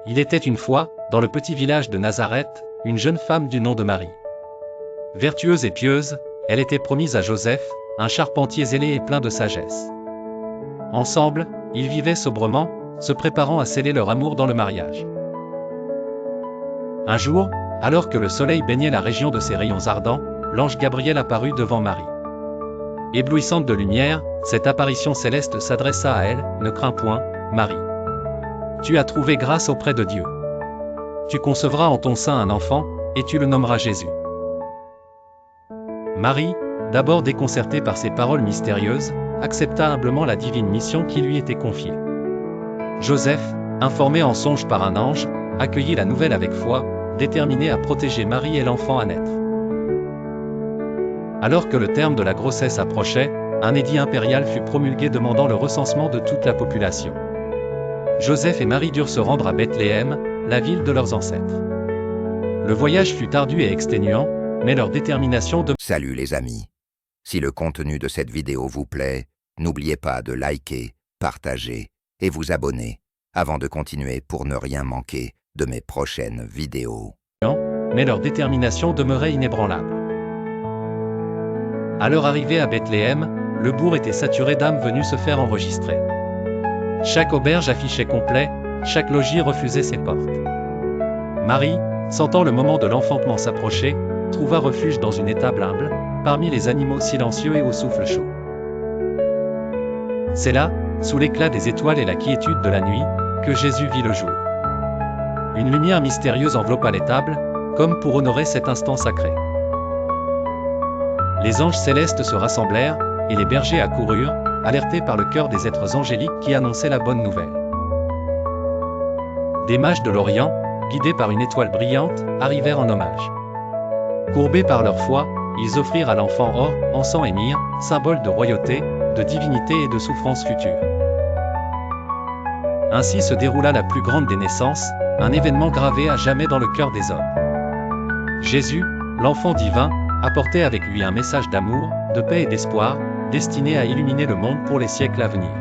Il était une fois, dans le petit village de Nazareth, une jeune femme du nom de Marie. Vertueuse et pieuse, elle était promise à Joseph, un charpentier zélé et plein de sagesse. Ensemble, ils vivaient sobrement, se préparant à sceller leur amour dans le mariage. Un jour, alors que le soleil baignait la région de ses rayons ardents, l'ange Gabriel apparut devant Marie. Éblouissante de lumière, cette apparition céleste s'adressa à elle, « Ne crains point, Marie. Tu as trouvé grâce auprès de Dieu. Tu concevras en ton sein un enfant, et tu le nommeras Jésus. » Marie, d'abord déconcertée par ces paroles mystérieuses, accepta humblement la divine mission qui lui était confiée. Joseph, informé en songe par un ange, accueillit la nouvelle avec foi, déterminé à protéger Marie et l'enfant à naître. Alors que le terme de la grossesse approchait, un édit impérial fut promulgué demandant le recensement de toute la population. Joseph et Marie durent se rendre à Bethléem, la ville de leurs ancêtres. Le voyage fut ardu et exténuant, mais leur détermination de... Salut les amis. Si le contenu de cette vidéo vous plaît, n'oubliez pas de liker, partager et vous abonner avant de continuer pour ne rien manquer de mes prochaines vidéos. Mais leur détermination demeurait inébranlable. À leur arrivée à Bethléem, le bourg était saturé d'âmes venues se faire enregistrer. Chaque auberge affichait complet, chaque logis refusait ses portes. Marie, sentant le moment de l'enfantement s'approcher, trouva refuge dans une étable humble, parmi les animaux silencieux et au souffle chaud. C'est là, sous l'éclat des étoiles et la quiétude de la nuit, que Jésus vit le jour. Une lumière mystérieuse enveloppa l'étable, comme pour honorer cet instant sacré. Les anges célestes se rassemblèrent, et les bergers accoururent, alertés par le chœur des êtres angéliques qui annonçaient la bonne nouvelle. Des mages de l'Orient, guidés par une étoile brillante, arrivèrent en hommage. Courbés par leur foi, ils offrirent à l'enfant or, encens et myrrhe, symbole de royauté, de divinité et de souffrance future. Ainsi se déroula la plus grande des naissances, un événement gravé à jamais dans le cœur des hommes. Jésus, l'enfant divin, apportait avec lui un message d'amour, de paix et d'espoir, destiné à illuminer le monde pour les siècles à venir.